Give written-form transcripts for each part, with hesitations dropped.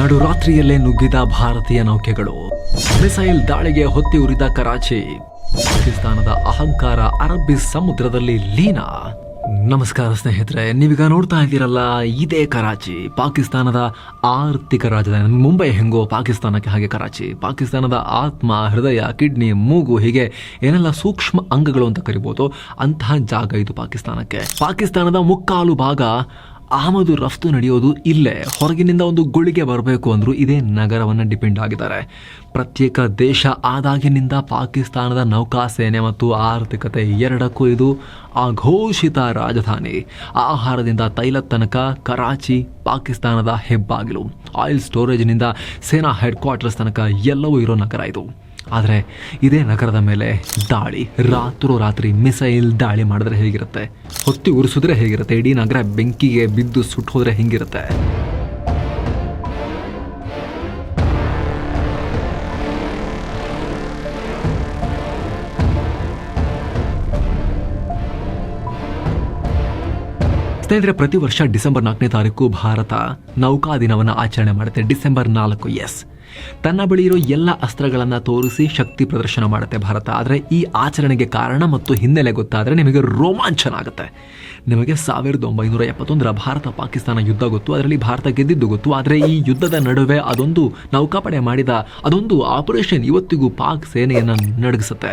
ನಡುರಾತ್ರಿಯಲ್ಲೇ ನುಗ್ಗಿದ ಭಾರತೀಯ ನೌಕೆಗಳು, ಮಿಸೈಲ್ ದಾಳಿಗೆ ಹೊತ್ತಿ ಉರಿದ ಕರಾಚಿ, ಪಾಕಿಸ್ತಾನದ ಅಹಂಕಾರ ಅರಬ್ಬಿ ಸಮುದ್ರದಲ್ಲಿ ಲೀನ. ನಮಸ್ಕಾರ ಸ್ನೇಹಿತರೆ, ನೀವೀಗ ನೋಡ್ತಾ ಇದ್ದೀರಲ್ಲ, ಇದೇ ಕರಾಚಿ, ಪಾಕಿಸ್ತಾನದ ಆರ್ಥಿಕ ರಾಜಧಾನಿ. ಮುಂಬೈ ಹೆಂಗೋ ಪಾಕಿಸ್ತಾನಕ್ಕೆ ಹಾಗೆ ಕರಾಚಿ. ಪಾಕಿಸ್ತಾನದ ಆತ್ಮ, ಹೃದಯ, ಕಿಡ್ನಿ, ಮೂಗು, ಹೀಗೆ ಏನೆಲ್ಲ ಸೂಕ್ಷ್ಮ ಅಂಗಗಳು ಅಂತ ಕರಿಬೋದು, ಅಂತಹ ಜಾಗ ಇದು ಪಾಕಿಸ್ತಾನಕ್ಕೆ. ಪಾಕಿಸ್ತಾನದ ಮುಕ್ಕಾಲು ಭಾಗ ಆಮದು ರಫ್ತು ನಡೆಯೋದು ಇಲ್ಲೇ. ಹೊರಗಿನಿಂದ ಒಂದು ಗುಳಿಗೆ ಬರಬೇಕು ಅಂದರೂ ಇದೇ ನಗರವನ್ನು ಡಿಪೆಂಡ್ ಆಗಿದ್ದಾರೆ. ಪ್ರತ್ಯೇಕ ದೇಶ ಆದಾಗಿನಿಂದ ಪಾಕಿಸ್ತಾನದ ನೌಕಾಸೇನೆ ಮತ್ತು ಆರ್ಥಿಕತೆ ಎರಡಕ್ಕೂ ಇದು ಅಘೋಷಿತ ರಾಜಧಾನಿ. ಆಹಾರದಿಂದ ತೈಲ ತನಕ ಕರಾಚಿ ಪಾಕಿಸ್ತಾನದ ಹೆಬ್ಬಾಗಿಲು. ಆಯಿಲ್ ಸ್ಟೋರೇಜ್ನಿಂದ ಸೇನಾ ಹೆಡ್ ಕ್ವಾರ್ಟರ್ಸ್ ತನಕ ಎಲ್ಲವೂ ಇರೋ ನಗರ ಇದು. ಆದರೆ ಇದೇ ನಗರದ ಮೇಲೆ ದಾಳಿ, ರಾತ್ರೋರಾತ್ರಿ ಮಿಸೈಲ್ ದಾಳಿ ಮಾಡಿದ್ರೆ ಹೇಗಿರುತ್ತೆ, ಹೊತ್ತಿ ಉರಿಸಿದ್ರೆ ಹೇಗಿರುತ್ತೆ, ಇಡೀ ನಗರ ಬೆಂಕಿಗೆ ಬಿದ್ದು ಸುಟ್ಟು ಹೋದ್ರೆ ಹೆಂಗಿರುತ್ತೆ. ಸ್ನೇಹಿತರೆ, ಪ್ರತಿ ವರ್ಷ ಡಿಸೆಂಬರ್ 4ನೇ ತಾರೀಕು ಭಾರತ ನೌಕಾ ದಿನವನ್ನು ಆಚರಣೆ ಮಾಡುತ್ತೆ. ಡಿಸೆಂಬರ್ 4, ಎಸ್, ತನ್ನ ಬಳಿ ಇರೋ ಎಲ್ಲ ಅಸ್ತ್ರಗಳನ್ನು ತೋರಿಸಿ ಶಕ್ತಿ ಪ್ರದರ್ಶನ ಮಾಡುತ್ತೆ ಭಾರತ. ಆದರೆ ಈ ಆಚರಣೆಗೆ ಕಾರಣ ಮತ್ತು ಹಿನ್ನೆಲೆ ಗೊತ್ತಾದರೆ ನಿಮಗೆ ರೋಮಾಂಚನ ಆಗುತ್ತೆ. ನಿಮಗೆ 1971 ಭಾರತ ಪಾಕಿಸ್ತಾನ ಯುದ್ಧ ಗೊತ್ತು, ಅದರಲ್ಲಿ ಭಾರತ ಗೆದ್ದಿದ್ದು ಗೊತ್ತು. ಆದರೆ ಈ ಯುದ್ಧದ ನಡುವೆ ಅದೊಂದು ನೌಕಾಪಡೆ ಮಾಡಿದ ಅದೊಂದು ಆಪರೇಷನ್ ಇವತ್ತಿಗೂ ಪಾಕ್ ಸೇನೆಯನ್ನು ನಡಗಿಸುತ್ತೆ.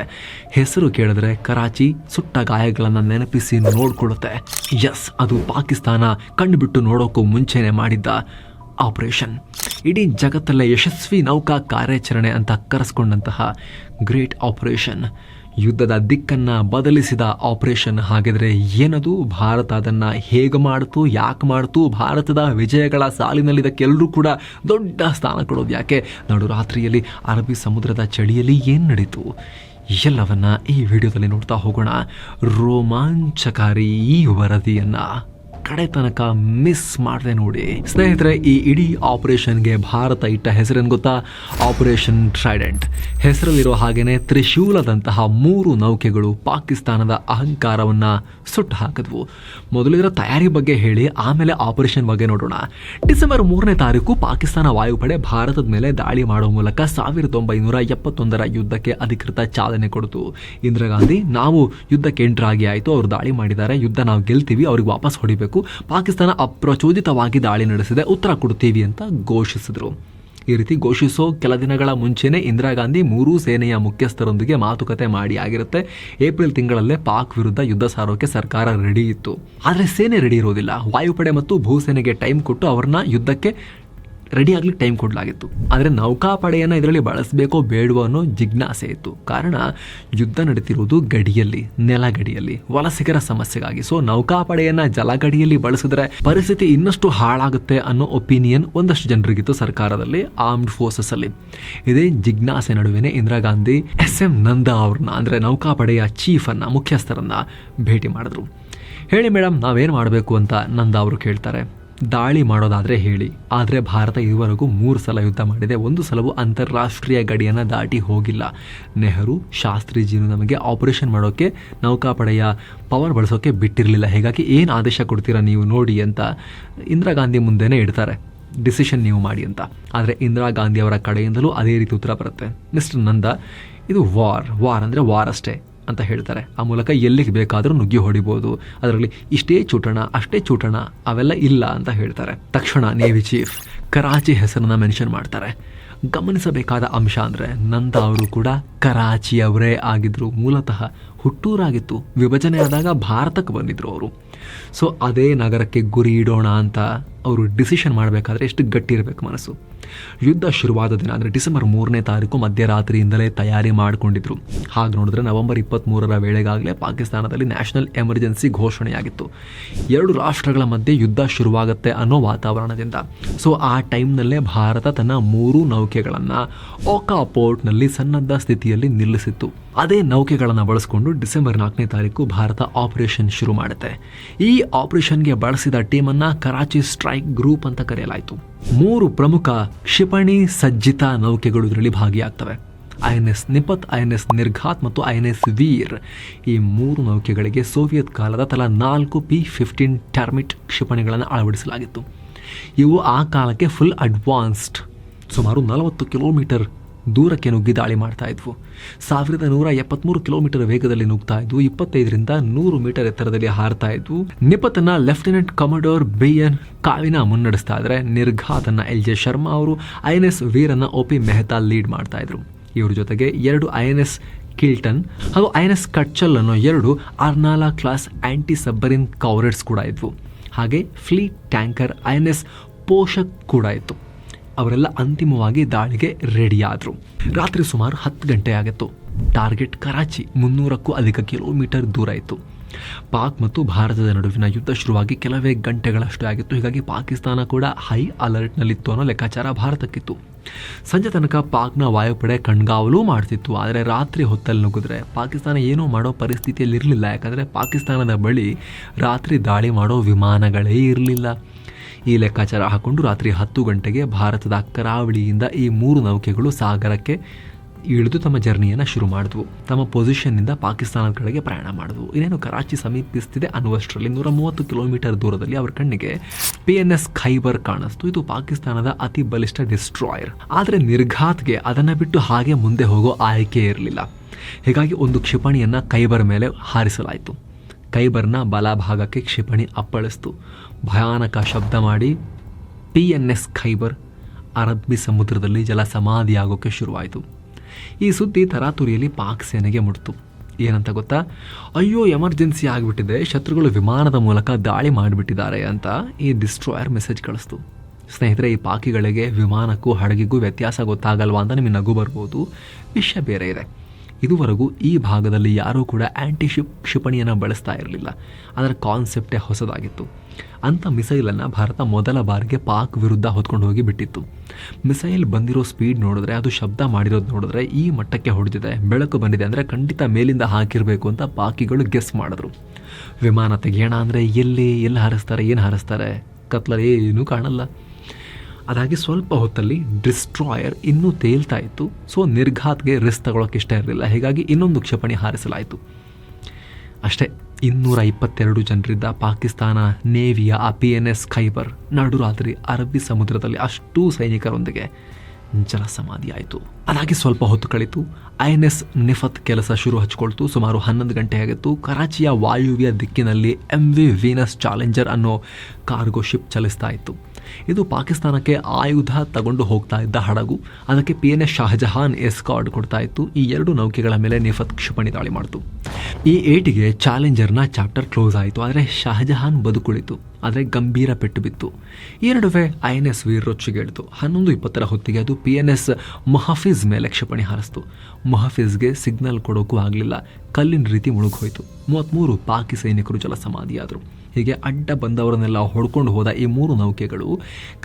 ಹೆಸರು ಕೇಳಿದ್ರೆ ಕರಾಚಿ ಸುಟ್ಟ ಗಾಯಗಳನ್ನು ನೆನಪಿಸಿ ನೋಡ್ಕೊಳ್ಳುತ್ತೆ. ಎಸ್, ಅದು ಪಾಕಿಸ್ತಾನ ಕಣ್ಣು ಬಿಟ್ಟು ನೋಡೋಕ್ಕೂ ಮುಂಚೆನೆ ಮಾಡಿದ್ದ ಆಪರೇಷನ್. ಇಡೀ ಜಗತ್ತಲ್ಲೇ ಯಶಸ್ವಿ ನೌಕಾ ಕಾರ್ಯಾಚರಣೆ ಅಂತ ಕರೆಸ್ಕೊಂಡಂತಹ ಗ್ರೇಟ್ ಆಪರೇಷನ್, ಯುದ್ಧದ ದಿಕ್ಕನ್ನು ಬದಲಿಸಿದ ಆಪರೇಷನ್. ಹಾಗಿದ್ರೆ ಏನದು, ಭಾರತ ಅದನ್ನು ಹೇಗೆ ಮಾಡ್ತು, ಯಾಕೆ ಮಾಡ್ತು, ಭಾರತದ ವಿಜಯಗಳ ಸಾಲಿನಲ್ಲಿ ಇದಕ್ಕೆಲ್ಲರೂ ಕೂಡ ದೊಡ್ಡ ಸ್ಥಾನ ಕೊಡೋದು ಯಾಕೆ, ನಡುರಾತ್ರಿಯಲ್ಲಿ ಅರಬ್ಬಿ ಸಮುದ್ರದ ಚಳಿಯಲ್ಲಿ ಏನು ನಡೀತು, ಎಲ್ಲವನ್ನ ಈ ವಿಡಿಯೋದಲ್ಲಿ ನೋಡ್ತಾ ಹೋಗೋಣ. ರೋಮಾಂಚಕಾರಿ ಈ ವರದಿಯನ್ನು ಕಡೆ ತನಕ ಮಿಸ್ ಮಾಡದೆ ನೋಡಿ. ಸ್ನೇಹಿತರೆ, ಈ ಇಡೀ ಆಪರೇಷನ್ಗೆ ಭಾರತ ಇಟ್ಟ ಹೆಸರೇನು ಗೊತ್ತಾ? Operation trident. ಹೆಸರಲ್ಲಿರೋ ಹಾಗೇನೆ ತ್ರಿಶೂಲದಂತಹ 3 ನೌಕೆಗಳು ಪಾಕಿಸ್ತಾನದ ಅಹಂಕಾರವನ್ನು ಸುಟ್ಟು ಹಾಕಿದ್ವು. ಮೊದಲು ಇದರ ತಯಾರಿ ಬಗ್ಗೆ ಹೇಳಿ, ಆಮೇಲೆ ಆಪರೇಷನ್ ಬಗ್ಗೆ ನೋಡೋಣ. ಡಿಸೆಂಬರ್ 3ನೇ ತಾರೀಕು ಪಾಕಿಸ್ತಾನ ವಾಯುಪಡೆ ಭಾರತದ ಮೇಲೆ ದಾಳಿ ಮಾಡುವ ಮೂಲಕ 1971 ಯುದ್ಧಕ್ಕೆ ಅಧಿಕೃತ ಚಾಲನೆ ಕೊಡ್ತು. ಇಂದಿರಾ ಗಾಂಧಿ, ನಾವು ಯುದ್ಧಕ್ಕೆ ಎಂಟರ್ ಆಗಿ ಆಯಿತು, ಅವರು ದಾಳಿ ಮಾಡಿದ್ದಾರೆ, ಯುದ್ಧ ನಾವು ಗೆಲ್ತೀವಿ, ಅವ್ರಿಗೆ ವಾಪಸ್ ಹೊಡಿಬೇಕು, ಪಾಕಿಸ್ತಾನ ಅಪ್ರಚೋದಿತವಾಗಿ ದಾಳಿ ನಡೆಸಿದೆ, ಉತ್ತರ ಕೊಡ್ತೀವಿ ಅಂತ ಘೋಷಿಸಿದ್ರು. ಈ ರೀತಿ ಘೋಷಿಸೋ ಕೆಲ ದಿನಗಳ ಮುಂಚೆನೆ ಇಂದಿರಾ ಗಾಂಧಿ 3 ಸೇನೆಯ ಮುಖ್ಯಸ್ಥರೊಂದಿಗೆ ಮಾತುಕತೆ ಮಾಡಿ ಆಗಿರುತ್ತೆ. ಏಪ್ರಿಲ್ ತಿಂಗಳಲ್ಲೇ ಪಾಕ್ ವಿರುದ್ಧ ಯುದ್ಧ ಸಾರೋಕೆ ಸರ್ಕಾರ ರೆಡಿ ಇತ್ತು. ಆದರೆ ಸೇನೆ ರೆಡಿ ಇರೋದಿಲ್ಲ. ವಾಯುಪಡೆ ಮತ್ತು ಭೂಸೇನೆಗೆ ಟೈಮ್ ಕೊಟ್ಟು ಅವ್ರನ್ನ ಯುದ್ಧಕ್ಕೆ ರೆಡಿ ಆಗ್ಲಿಕ್ಕೆ ಟೈಮ್ ಕೊಡಲಾಗಿತ್ತು. ಆದರೆ ನೌಕಾಪಡೆಯನ್ನು ಇದರಲ್ಲಿ ಬಳಸಬೇಕೋ ಬೇಡವೋ ಅನ್ನೋ ಜಿಜ್ಞಾಸೆ ಇತ್ತು. ಕಾರಣ, ಯುದ್ಧ ನಡೀತಿರುವುದು ಗಡಿಯಲ್ಲಿ, ನೆಲಗಡಿಯಲ್ಲಿ, ವಲಸಿಗರ ಸಮಸ್ಯೆಗಾಗಿ. ಸೊ ನೌಕಾಪಡೆಯನ್ನು ಜಲಗಡಿಯಲ್ಲಿ ಬಳಸಿದ್ರೆ ಪರಿಸ್ಥಿತಿ ಇನ್ನಷ್ಟು ಹಾಳಾಗುತ್ತೆ ಅನ್ನೋ ಒಪಿನಿಯನ್ ಒಂದಷ್ಟು ಜನರಿಗಿತ್ತು ಸರ್ಕಾರದಲ್ಲಿ, ಆರ್ಮ್ಡ್ ಫೋರ್ಸಸ್ ಅಲ್ಲಿ. ಇದೇ ಜಿಜ್ಞಾಸೆ ನಡುವೆನೇ ಇಂದಿರಾ ಗಾಂಧಿ SM ನಂದಾ ಅವ್ರನ್ನ, ಅಂದರೆ ನೌಕಾಪಡೆಯ ಚೀಫನ್ನು, ಮುಖ್ಯಸ್ಥರನ್ನ ಭೇಟಿ ಮಾಡಿದ್ರು. ಹೇಳಿ ಮೇಡಮ್, ನಾವೇನು ಮಾಡಬೇಕು ಅಂತ ನಂದಾ ಅವರು ಕೇಳ್ತಾರೆ. ದಾಳಿ ಮಾಡೋದಾದರೆ ಹೇಳಿ, ಆದರೆ ಭಾರತ ಇದುವರೆಗೂ 3 ಸಲ ಯುದ್ಧ ಮಾಡಿದೆ, 1 ಸಲವೂ ಅಂತಾರಾಷ್ಟ್ರೀಯ ಗಡಿಯನ್ನು ದಾಟಿ ಹೋಗಿಲ್ಲ. ನೆಹರು, ಶಾಸ್ತ್ರಿಜಿನು ನಮಗೆ ಆಪರೇಷನ್ ಮಾಡೋಕ್ಕೆ, ನೌಕಾಪಡೆಯ ಪವರ್ ಬಳಸೋಕ್ಕೆ ಬಿಟ್ಟಿರಲಿಲ್ಲ. ಹೀಗಾಗಿ ಏನು ಆದೇಶ ಕೊಡ್ತೀರಾ ನೀವು ನೋಡಿ ಅಂತ ಇಂದಿರಾ ಗಾಂಧಿ ಮುಂದೆನೇ ಇಡ್ತಾರೆ. ಡಿಸಿಷನ್ ನೀವು ಮಾಡಿ ಅಂತ. ಆದರೆ ಇಂದಿರಾ ಗಾಂಧಿ ಅವರ ಕಡೆಯಿಂದಲೂ ಅದೇ ರೀತಿ ಉತ್ತರ ಬರುತ್ತೆ. ಮಿಸ್ಟರ್ ನಂದಾ, ಇದು ವಾರ್ ಅಂದರೆ ವಾರ್ ಅಷ್ಟೇ ಅಂತ ಹೇಳ್ತಾರೆ. ಆ ಮೂಲಕ ಎಲ್ಲಿಗೆ ಬೇಕಾದರೂ ನುಗ್ಗಿ ಹೊಡಿಬೋದು, ಅದರಲ್ಲಿ ಇಷ್ಟೇ ಚೂಟಣ ಅಷ್ಟೇ ಚೂಟಣ ಅವೆಲ್ಲ ಇಲ್ಲ ಅಂತ ಹೇಳ್ತಾರೆ. ತಕ್ಷಣ ನೇವಿ ಚೀಫ್ ಕರಾಚಿ ಹೆಸರನ್ನ ಮೆನ್ಷನ್ ಮಾಡ್ತಾರೆ. ಗಮನಿಸಬೇಕಾದ ಅಂಶ ಅಂದರೆ ನಂದಾ ಅವರು ಕೂಡ ಕರಾಚಿಯವರೇ ಆಗಿದ್ರು. ಮೂಲತಃ ಹುಟ್ಟೂರಾಗಿತ್ತು, ವಿಭಜನೆ ಆದಾಗ ಭಾರತಕ್ಕೆ ಬಂದಿದ್ರು ಅವರು. ಸೊ ಅದೇ ನಗರಕ್ಕೆ ಗುರಿ ಇಡೋಣ ಅಂತ ಅವರು ಡಿಸಿಷನ್ ಮಾಡಬೇಕಾದ್ರೆ ಎಷ್ಟು ಗಟ್ಟಿ ಇರಬೇಕು ಮನಸ್ಸು. ಯುದ್ಧ ಶುರುವಾದ ದಿನ ಅಂದರೆ ಡಿಸೆಂಬರ್ 3ನೇ ತಾರೀಕು ಮಧ್ಯರಾತ್ರಿಯಿಂದಲೇ ತಯಾರಿ ಮಾಡಿಕೊಂಡಿದ್ರು. ಹಾಗೆ ನೋಡಿದ್ರೆ ನವೆಂಬರ್ 23ರ ವೇಳೆಗಾಗಲೇ ಪಾಕಿಸ್ತಾನದಲ್ಲಿ ನ್ಯಾಷನಲ್ ಎಮರ್ಜೆನ್ಸಿ ಘೋಷಣೆಯಾಗಿತ್ತು. 2 ರಾಷ್ಟ್ರಗಳ ಮಧ್ಯೆ ಯುದ್ಧ ಶುರುವಾಗುತ್ತೆ ಅನ್ನೋ ವಾತಾವರಣದಿಂದ. ಸೊ ಆ ಟೈಮ್ನಲ್ಲೇ ಭಾರತ ತನ್ನ 3 ನೌಕೆಗಳನ್ನು ಓಕಾ ಪೋರ್ಟ್ನಲ್ಲಿ ಸನ್ನದ್ಧ ಸ್ಥಿತಿಯಲ್ಲಿ ನಿಲ್ಲಿಸಿತ್ತು. ಅದೇ ನೌಕೆಗಳನ್ನು ಬಳಸಿಕೊಂಡು ಡಿಸೆಂಬರ್ 4ನೇ ತಾರೀಕು ಭಾರತ ಆಪರೇಷನ್ ಶುರು ಮಾಡುತ್ತೆ. ಈ ಆಪರೇಷನ್ಗೆ ಬಳಸಿದ ಟೀಮನ್ನು ಕರಾಚಿ ಸ್ಟ್ರೈಕ್ ಗ್ರೂಪ್ ಅಂತ ಕರೆಯಲಾಯಿತು. 3 ಪ್ರಮುಖ ಕ್ಷಿಪಣಿ ಸಜ್ಜಿತ ನೌಕೆಗಳು ಇದರಲ್ಲಿ ಭಾಗಿಯಾಗ್ತವೆ. INS ನಿಪತ್, INS ನಿರ್ಘಾತ್ ಮತ್ತು INS ವೀರ್. ಈ 3 ನೌಕೆಗಳಿಗೆ ಸೋವಿಯತ್ ಕಾಲದ ತಲಾ 4 P-15 ಟರ್ಮಿಟ್ ಕ್ಷಿಪಣಿಗಳನ್ನು ಅಳವಡಿಸಲಾಗಿತ್ತು. ಇವು ಆ ಕಾಲಕ್ಕೆ ಫುಲ್ ಅಡ್ವಾನ್ಸ್ಡ್. ಸುಮಾರು 40 ಕಿಲೋಮೀಟರ್ ದೂರಕ್ಕೆ ನುಗ್ಗಿ ದಾಳಿ ಮಾಡ್ತಾ ಇದ್ವು. 1173 ಕಿಲೋಮೀಟರ್ ವೇಗದಲ್ಲಿ ನುಗ್ತಾ ಇದ್ವು. 25ರಿಂದ 100 ಮೀಟರ್ ಎತ್ತರದಲ್ಲಿ ಹಾರ್ತಾ ಇದ್ವು. ನಿಪತನ್ನ ಲೆಫ್ಟಿನೆಂಟ್ ಕಮಾಂಡರ್ BN ಕಾವಿನ ಮುನ್ನಡೆಸ್ತಾ ಇದ್ರೆ, ನಿರ್ಘಾತನ್ನ LJ ಶರ್ಮಾ ಅವರು, INS ವೀರನ್ನ OP ಮೆಹ್ತಾ ಲೀಡ್ ಮಾಡ್ತಾ ಇದ್ರು. ಇವ್ರ ಜೊತೆಗೆ 2 INS ಕಿಲ್ಟನ್ ಹಾಗೂ INS ಕಟ್ಚಲ್ ಅನ್ನೋ 2 ಅರ್ನಾಲಾ ಕ್ಲಾಸ್ ಆಂಟಿ ಸಬ್ಮರೀನ್ ಕವರೇಟ್ಸ್ ಕೂಡ ಇದ್ವು. ಹಾಗೆ ಫ್ಲೀಟ್ ಟ್ಯಾಂಕರ್ INS ಪೋಷಕ್ ಕೂಡ ಇತ್ತು. ಅವರೆಲ್ಲ ಅಂತಿಮವಾಗಿ ದಾಳಿಗೆ ರೆಡಿ ಆದರು. ರಾತ್ರಿ ಸುಮಾರು 10 ಗಂಟೆ ಆಗಿತ್ತು. ಟಾರ್ಗೆಟ್ ಕರಾಚಿ, 300ಕ್ಕೂ ಅಧಿಕ ಕಿಲೋಮೀಟರ್ ದೂರ ಇತ್ತು. ಪಾಕ್ ಮತ್ತು ಭಾರತದ ನಡುವಿನ ಯುದ್ಧ ಶುರುವಾಗಿ ಕೆಲವೇ ಗಂಟೆಗಳಷ್ಟೇ ಆಗಿತ್ತು. ಹೀಗಾಗಿ ಪಾಕಿಸ್ತಾನ ಕೂಡ ಹೈ ಅಲರ್ಟ್ನಲ್ಲಿತ್ತು ಅನ್ನೋ ಲೆಕ್ಕಾಚಾರ ಭಾರತಕ್ಕಿತ್ತು. ಸಂಜೆ ತನಕ ಪಾಕ್ನ ವಾಯುಪಡೆ ಕಣ್ಗಾವಲು ಮಾಡ್ತಿತ್ತು. ಆದರೆ ರಾತ್ರಿ ಹೊತ್ತಲ್ಲಿ ನುಗ್ಗಿದ್ರೆ ಪಾಕಿಸ್ತಾನ ಏನೂ ಮಾಡೋ ಪರಿಸ್ಥಿತಿಯಲ್ಲಿ ಇರಲಿಲ್ಲ. ಯಾಕಂದರೆ ಪಾಕಿಸ್ತಾನದ ಬಳಿ ರಾತ್ರಿ ದಾಳಿ ಮಾಡೋ ವಿಮಾನಗಳೇ ಇರಲಿಲ್ಲ. ಈ ಲೆಕ್ಕಾಚಾರ ಹಾಕೊಂಡು ರಾತ್ರಿ 10 ಗಂಟೆಗೆ ಭಾರತದ ಕರಾವಳಿಯಿಂದ ಈ 3 ನೌಕೆಗಳು ಸಾಗರಕ್ಕೆ ಇಳಿದು ತಮ್ಮ ಜರ್ನಿಯನ್ನು ಶುರು ಮಾಡಿದ್ವು. ತಮ್ಮ ಪೊಸಿಷನ್ನಿಂದ ಪಾಕಿಸ್ತಾನದ ಕಡೆಗೆ ಪ್ರಯಾಣ ಮಾಡಿದ್ವು. ಇನ್ನೇನು ಕರಾಚಿ ಸಮೀಪಿಸ್ತಿದೆ ಅನ್ನುವಷ್ಟರಲ್ಲಿ 130 ಕಿಲೋಮೀಟರ್ ದೂರದಲ್ಲಿ ಅವರ ಕಣ್ಣಿಗೆ PNS ಖೈಬರ್ ಕಾಣಿಸ್ತು. ಇದು ಪಾಕಿಸ್ತಾನದ ಅತಿ ಬಲಿಷ್ಠ ಡಿಸ್ಟ್ರಾಯರ್. ಆದರೆ ನಿರ್ಘಾತ್ಗೆ ಅದನ್ನು ಬಿಟ್ಟು ಹಾಗೆ ಮುಂದೆ ಹೋಗೋ ಆಯ್ಕೆ ಇರಲಿಲ್ಲ. ಹೀಗಾಗಿ ಒಂದು ಕ್ಷಿಪಣಿಯನ್ನು ಖೈಬರ್ ಮೇಲೆ ಹಾರಿಸಲಾಯಿತು. ಖೈಬರ್ನ ಬಲಭಾಗಕ್ಕೆ ಕ್ಷಿಪಣಿ ಅಪ್ಪಳಿಸ್ತು. ಭಯಾನಕ ಶಬ್ದ ಮಾಡಿ PNS ಖೈಬರ್ ಅರಬ್ಬಿ ಸಮುದ್ರದಲ್ಲಿ ಜಲ ಸಮಾಧಿಯಾಗೋಕ್ಕೆ ಶುರುವಾಯಿತು. ಈ ಸುದ್ದಿ ತರಾತುರಿಯಲ್ಲಿ ಪಾಕ್ ಸೇನೆಗೆ ಮುಟ್ಟಿತು. ಏನಂತ ಗೊತ್ತಾ? ಅಯ್ಯೋ, ಎಮರ್ಜೆನ್ಸಿ ಆಗಿಬಿಟ್ಟಿದೆ, ಶತ್ರುಗಳು ವಿಮಾನದ ಮೂಲಕ ದಾಳಿ ಮಾಡಿಬಿಟ್ಟಿದ್ದಾರೆ ಅಂತ ಈ ಡಿಸ್ಟ್ರಾಯರ್ ಮೆಸೇಜ್ ಕಳಿಸ್ತು. ಸ್ನೇಹಿತರೆ, ಈ ಪಾಕಿಗಳಿಗೆ ವಿಮಾನಕ್ಕೂ ಹಡಗಿಗೂ ವ್ಯತ್ಯಾಸ ಗೊತ್ತಾಗಲ್ವಾ ಅಂತ ನಿಮಗೆ ನಗು ಬರ್ಬೋದು. ವಿಷಯ ಬೇರೆ ಇದೆ. ಇದುವರೆಗೂ ಈ ಭಾಗದಲ್ಲಿ ಯಾರೂ ಕೂಡ ಕ್ಷಿಪಣಿಯನ್ನು ಬಳಸ್ತಾ ಇರಲಿಲ್ಲ. ಅದರ ಕಾನ್ಸೆಪ್ಟೇ ಹೊಸದಾಗಿತ್ತು. ಅಂಥ ಮಿಸೈಲನ್ನು ಭಾರತ ಮೊದಲ ಬಾರಿಗೆ ಪಾಕ್ ವಿರುದ್ಧ ಹೊತ್ಕೊಂಡು ಹೋಗಿ ಬಿಟ್ಟಿತ್ತು. ಮಿಸೈಲ್ ಬಂದಿರೋ ಸ್ಪೀಡ್ ನೋಡಿದ್ರೆ, ಅದು ಶಬ್ದ ಮಾಡಿರೋದು ನೋಡಿದ್ರೆ ಈ ಮಟ್ಟಕ್ಕೆ ಹೊಡೆದಿದೆ, ಬೆಳಕು ಬಂದಿದೆ ಅಂದರೆ ಖಂಡಿತ ಮೇಲಿಂದ ಹಾಕಿರಬೇಕು ಅಂತ ಪಾಕಿಗಳು ಗೆಸ್ ಮಾಡಿದ್ರು. ವಿಮಾನ ತೆಗೆಯೋಣ ಅಂದರೆ ಎಲ್ಲಿ ಹಾರಿಸ್ತಾರೆ, ಏನು ಹಾರಿಸ್ತಾರೆ, ಕತ್ಲಲ್ಲಿ ಏನೂ ಕಾಣಲ್ಲ. ಅದಾಗಿ ಸ್ವಲ್ಪ ಹೊತ್ತಲ್ಲಿ ಡಿಸ್ಟ್ರಾಯರ್ ಇನ್ನೂ ತೇಲ್ತಾ ಇತ್ತು. ಸೊ ನಿರ್ಘಾತ್ಗೆ ರಿಸ್ಕ್ ತಗೊಳ್ಳೋಕೆ ಇಷ್ಟ ಇರಲಿಲ್ಲ. ಹೀಗಾಗಿ ಇನ್ನೊಂದು ಕ್ಷಿಪಣಿ ಹಾರಿಸಲಾಯಿತು. ಅಷ್ಟೇ, 222 ಜನರಿದ್ದ ಪಾಕಿಸ್ತಾನ ನೇವಿಯ ಆ PNS ಖೈಬರ್ ನಡುರಾತ್ರಿ ಅರಬ್ಬಿ ಸಮುದ್ರದಲ್ಲಿ ಅಷ್ಟೂ ಸೈನಿಕರೊಂದಿಗೆ ಜಲಸಮಾಧಿ ಆಯಿತು. ಅದಾಗಿ ಸ್ವಲ್ಪ ಹೊತ್ತು ಕಳಿತು. INS ನಿಫತ್ ಕೆಲಸ ಶುರು ಹಚ್ಕೊಳ್ತು. ಸುಮಾರು 11 ಗಂಟೆ ಆಗಿತ್ತು. ಕರಾಚಿಯ ವಾಯುವ್ಯ ದಿಕ್ಕಿನಲ್ಲಿ MV ವೀನಸ್ ಚಾಲೆಂಜರ್ ಅನ್ನೋ ಕಾರ್ಗೋ ಶಿಪ್ ಚಲಿಸ್ತಾ ಇತ್ತು. ಇದು ಪಾಕಿಸ್ತಾನಕ್ಕೆ ಆಯುಧ ತಗೊಂಡು ಹೋಗ್ತಾ ಇದ್ದ ಹಡಗು. ಅದಕ್ಕೆ PNS ಶಾಹಜಹಾನ್ ಎಸ್ಕಾರ್ಡ್ ಕೊಡ್ತಾ ಇತ್ತು. ಈ 2 ನೌಕೆಗಳ ಮೇಲೆ ನಿಫತ್ ಕ್ಷಿಪಣಿ ದಾಳಿ ಮಾಡಿತು. ಈ ಏಟಿಗೆ ಚಾಲೆಂಜರ್ನ ಚಾಪ್ಟರ್ ಕ್ಲೋಸ್ ಆಯಿತು. ಆದರೆ ಶಾಹಜಹಾನ್ ಬದುಕುಳಿತು. ಆದರೆ ಗಂಭೀರ ಪೆಟ್ಟು ಬಿತ್ತು. ಈ ನಡುವೆ INS ವೀರ್ ರೊಚ್ಚಿಗೆಡ್ತು. 11:20 ಹೊತ್ತಿಗೆ ಅದು PNS ಮೊಹಫಿಜ್ ಮೇಲೆ ಕ್ಷಿಪಣಿ ಹಾರಿಸ್ತು. ಮೊಹಫಿಜ್ಗೆ ಸಿಗ್ನಲ್ ಕೊಡೋಕ್ಕೂ ಆಗಲಿಲ್ಲ. ಕಲ್ಲಿನ ರೀತಿ ಮುಳುಗೋಯ್ತು. 33 ಪಾಕಿ ಸೈನಿಕರು ಜಲಸಮಾಧಿಯಾದರು. ಹೀಗೆ ಅಡ್ಡ ಬಂದವರನ್ನೆಲ್ಲ ಹೊಡ್ಕೊಂಡು ಹೋದ ಈ 3 ನೌಕೆಗಳು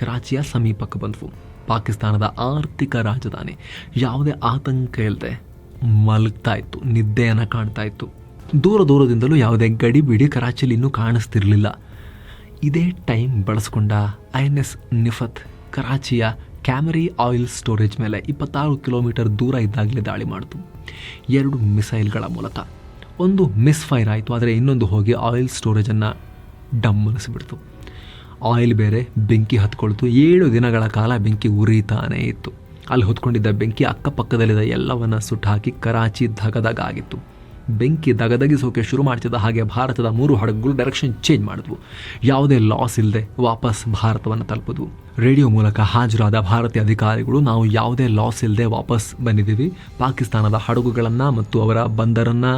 ಕರಾಚಿಯ ಸಮೀಪಕ್ಕೆ ಬಂದವು. ಪಾಕಿಸ್ತಾನದ ಆರ್ಥಿಕ ರಾಜಧಾನಿ ಯಾವುದೇ ಆತಂಕ ಇಲ್ಲದೆ ಮಲಗ್ತಾ ಇತ್ತು, ನಿದ್ದೆಯನ್ನು ಕಾಣ್ತಾ ಇತ್ತು. ದೂರದಿಂದಲೂ ಯಾವುದೇ ಗಡಿಬಿಡಿ ಕರಾಚಿಯಲ್ಲಿ ಇನ್ನೂ ಕಾಣಿಸ್ತಿರಲಿಲ್ಲ. ಇದೇ ಟೈಮ್ ಬಳಸ್ಕೊಂಡ INS ನಿಫತ್ ಕರಾಚಿಯ ಕ್ಯಾಮರಿ ಆಯಿಲ್ ಸ್ಟೋರೇಜ್ ಮೇಲೆ 26 ಕಿಲೋಮೀಟರ್ ದೂರ ಇದ್ದಾಗಲೇ ದಾಳಿ ಮಾಡಿತು. 2 ಮಿಸೈಲ್ಗಳ ಮೂಲಕ. ಒಂದು ಮಿಸ್ಫೈರ್ ಆಯಿತು, ಆದರೆ ಇನ್ನೊಂದು ಹೋಗಿ ಆಯಿಲ್ ಸ್ಟೋರೇಜನ್ನು ಡಮ್ಮನಿಸಿಬಿಡ್ತು. ಆಯಿಲ್ ಬೇರೆ ಬೆಂಕಿ ಹತ್ಕೊಳ್ತು. 7 ದಿನಗಳ ಕಾಲ ಬೆಂಕಿ ಉರಿತಾನೇ ಇತ್ತು. ಅಲ್ಲಿ ಹೊತ್ಕೊಂಡಿದ್ದ ಬೆಂಕಿ ಅಕ್ಕಪಕ್ಕದಲ್ಲಿದ್ದ ಎಲ್ಲವನ್ನ ಸುಟ್ಟು ಹಾಕಿ ಕರಾಚಿ ಧಗಧಗ ಆಗಿತ್ತು. ಬೆಂಕಿ ದಗದಗಿಸೋಕೆ ಶುರು ಮಾಡ್ತಿದ್ದ ಹಾಗೆ ಭಾರತದ 3 ಹಡಗುಗಳು ಡೈರೆಕ್ಷನ್ ಚೇಂಜ್ ಮಾಡಿದ್ವು. ಯಾವುದೇ ಲಾಸ್ ಇಲ್ಲದೆ ವಾಪಸ್ ಭಾರತವನ್ನು ತಲುಪಿದ್ವು. ರೇಡಿಯೋ ಮೂಲಕ ಹಾಜರಾದ ಭಾರತೀಯ ಅಧಿಕಾರಿಗಳು, ನಾವು ಯಾವುದೇ ಲಾಸ್ ಇಲ್ಲದೆ ವಾಪಸ್ ಬಂದಿದ್ದೀವಿ, ಪಾಕಿಸ್ತಾನದ ಹಡಗುಗಳನ್ನು ಮತ್ತು ಅವರ ಬಂದರನ್ನು,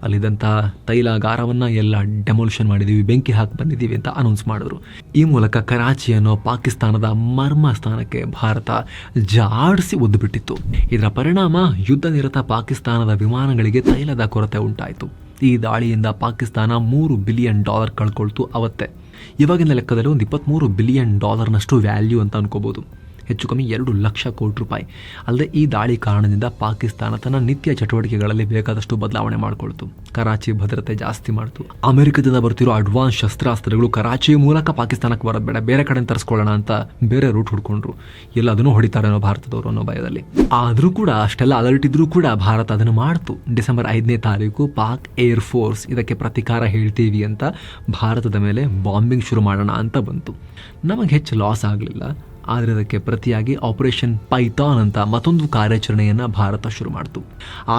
ಅಲ್ಲಿದ್ದಂಥ ತೈಲಾಗಾರವನ್ನು ಎಲ್ಲ ಡೆಮೋಲಿಷನ್ ಮಾಡಿದ್ದೀವಿ, ಬೆಂಕಿ ಹಾಕಿ ಬಂದಿದ್ದೀವಿ ಅಂತ ಅನೌನ್ಸ್ ಮಾಡಿದ್ರು. ಈ ಮೂಲಕ ಕರಾಚಿಯನ್ನು ಪಾಕಿಸ್ತಾನದ ಮರ್ಮ ಸ್ಥಾನಕ್ಕೆ ಭಾರತ ಜಾಡಿಸಿ ಒದ್ದುಬಿಟ್ಟಿತ್ತು. ಇದರ ಪರಿಣಾಮ ಯುದ್ಧ ನಿರತ ಪಾಕಿಸ್ತಾನದ ವಿಮಾನಗಳಿಗೆ ತೈಲದ ಕೊರತೆ ಉಂಟಾಯಿತು. ಈ ದಾಳಿಯಿಂದ ಪಾಕಿಸ್ತಾನ $3 ಬಿಲಿಯನ್ ಕಳ್ಕೊಳ್ತು ಅವತ್ತೇ. ಇವಾಗಿನ ಲೆಕ್ಕದಲ್ಲಿ ಒಂದು $23 ಬಿಲಿಯನ್ ವ್ಯಾಲ್ಯೂ ಅಂತ ಅನ್ಕೋಬಹುದು. ಹೆಚ್ಚು ಕಮ್ಮಿ 2 ಲಕ್ಷ ಕೋಟಿ ರೂಪಾಯಿ. ಅಲ್ಲದೆ ಈ ದಾಳಿ ಕಾರಣದಿಂದ ಪಾಕಿಸ್ತಾನ ತನ್ನ ನಿತ್ಯ ಚಟುವಟಿಕೆಗಳಲ್ಲಿ ಬೇಕಾದಷ್ಟು ಬದಲಾವಣೆ ಮಾಡಿಕೊಳ್ತು. ಕರಾಚಿ ಭದ್ರತೆ ಜಾಸ್ತಿ ಮಾಡ್ತು. ಅಮೆರಿಕದಿಂದ ಬರ್ತಿರೋ ಅಡ್ವಾನ್ಸ್ ಶಸ್ತ್ರಾಸ್ತ್ರಗಳು ಕರಾಚಿ ಮೂಲಕ ಪಾಕಿಸ್ತಾನಕ್ಕೆ ಬರೋದು ಬೇಡ, ಬೇರೆ ಕಡೆ ತರಿಸ್ಕೊಳ್ಳೋಣ ಅಂತ ಬೇರೆ ರೂಟ್ ಹುಡ್ಕೊಂಡ್ರು. ಎಲ್ಲದನ್ನೂ ಹೊಡಿತಾರೇನೋ ಭಾರತದವರು ಅನ್ನೋ ಭಯದಲ್ಲಿ. ಆದರೂ ಕೂಡ ಅಷ್ಟೆಲ್ಲ ಅಲರ್ಟ್ ಇದ್ರೂ ಕೂಡ ಭಾರತ ಅದನ್ನು ಮಾಡ್ತು. ಡಿಸೆಂಬರ್ 5ನೇ ತಾರೀಕು ಪಾಕ್ ಏರ್ ಫೋರ್ಸ್ ಇದಕ್ಕೆ ಪ್ರತಿಕಾರ ಹೇಳ್ತೀವಿ ಅಂತ ಭಾರತದ ಮೇಲೆ ಬಾಂಬಿಂಗ್ ಶುರು ಮಾಡೋಣ ಅಂತ ಬಂತು. ನಮಗೆ ಹೆಚ್ಚು ಲಾಸ್ ಆಗಲಿಲ್ಲ. ಆದರೆ ಅದಕ್ಕೆ ಪ್ರತಿಯಾಗಿ ಆಪರೇಷನ್ ಪೈಥಾನ್ ಅಂತ ಮತ್ತೊಂದು ಕಾರ್ಯಾಚರಣೆಯನ್ನು ಭಾರತ ಶುರು ಮಾಡ್ತು.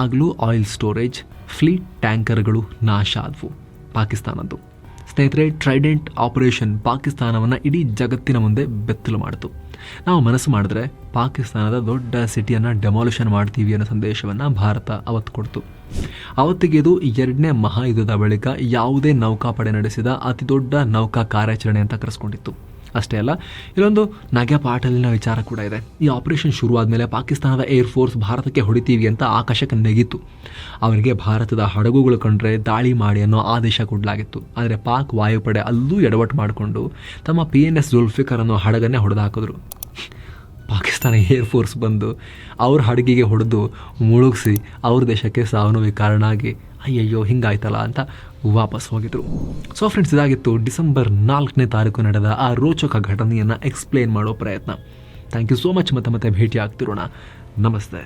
ಆಗಲೂ ಆಯಿಲ್ ಸ್ಟೋರೇಜ್, ಫ್ಲೀಟ್ ಟ್ಯಾಂಕರ್ಗಳು ನಾಶ ಆದವು ಪಾಕಿಸ್ತಾನದ್ದು. ಸ್ನೇಹಿತರೆ, ಟ್ರೈಡೆಂಟ್ ಆಪರೇಷನ್ ಪಾಕಿಸ್ತಾನವನ್ನು ಇಡೀ ಜಗತ್ತಿನ ಮುಂದೆ ಬೆತ್ತಲು ಮಾಡಿತು. ನಾವು ಮನಸ್ಸು ಮಾಡಿದ್ರೆ ಪಾಕಿಸ್ತಾನದ ದೊಡ್ಡ ಸಿಟಿಯನ್ನು ಡೆಮಾಲಿಷನ್ ಮಾಡ್ತೀವಿ ಅನ್ನೋ ಸಂದೇಶವನ್ನು ಭಾರತ ಅವತ್ತು ಕೊಡ್ತು. ಅವತ್ತಿಗೆ ಇದು 2ನೇ ಮಹಾಯುದ್ಧದ ಬಳಿಕ ಯಾವುದೇ ನೌಕಾಪಡೆ ನಡೆಸಿದ ಅತಿ ದೊಡ್ಡ ನೌಕಾ ಕಾರ್ಯಾಚರಣೆ ಅಂತ ಕರೆಸ್ಕೊಂಡಿತ್ತು. ಅಷ್ಟೇ ಅಲ್ಲ, ಇಲ್ಲೊಂದು ನಗೆಪಾಟಲಿನ ವಿಚಾರ ಕೂಡ ಇದೆ. ಈ ಆಪರೇಷನ್ ಶುರುವಾದ ಪಾಕಿಸ್ತಾನದ ಏರ್ ಫೋರ್ಸ್ ಭಾರತಕ್ಕೆ ಹೊಡಿತೀವಿ ಅಂತ ಆಕಾಶಕ್ಕೆ ನೆಗಿತ್ತು. ಅವರಿಗೆ ಭಾರತದ ಹಡಗುಗಳು ಕಂಡ್ರೆ ದಾಳಿ ಮಾಡಿ ಅನ್ನೋ ಆದೇಶ ಕೊಡಲಾಗಿತ್ತು. ಆದರೆ ಪಾಕ್ ವಾಯುಪಡೆ ಅಲ್ಲೂ ಎಡವಟ್ಟು ಮಾಡಿಕೊಂಡು ತಮ್ಮ PNS ಜುಲ್ಫಿಕರ್ ಅನ್ನೋ ಹಡಗನ್ನೇ ಹೊಡೆದು ಹಾಕಿದ್ರು. ಪಾಕಿಸ್ತಾನ ಏರ್ ಫೋರ್ಸ್ ಬಂದು ಅವ್ರ ಹಡಗಿಗೆ ಹೊಡೆದು ಮುಳುಗಿಸಿ ಅವ್ರ ದೇಶಕ್ಕೆ ಸಾವನ್ನೋವಿಗೆ ಕಾರಣ ಆಗಿ ಅಯ್ಯಯ್ಯೋ ಹಿಂಗಾಯ್ತಲ್ಲ ಅಂತ ವಾಪಸ್ ಹೋಗಿದ್ರು. ಸೊ ಫ್ರೆಂಡ್ಸ್, ಇದಾಗಿತ್ತು ಡಿಸೆಂಬರ್ 4ನೇ ತಾರೀಕು ನಡೆದ ಆ ರೋಚಕ ಘಟನೆಯನ್ನು ಎಕ್ಸ್ಪ್ಲೇನ್ ಮಾಡೋ ಪ್ರಯತ್ನ. Thank you so much. ಮತ್ತೆ ಭೇಟಿ ಆಗ್ತಿರೋಣ. ನಮಸ್ತೆ.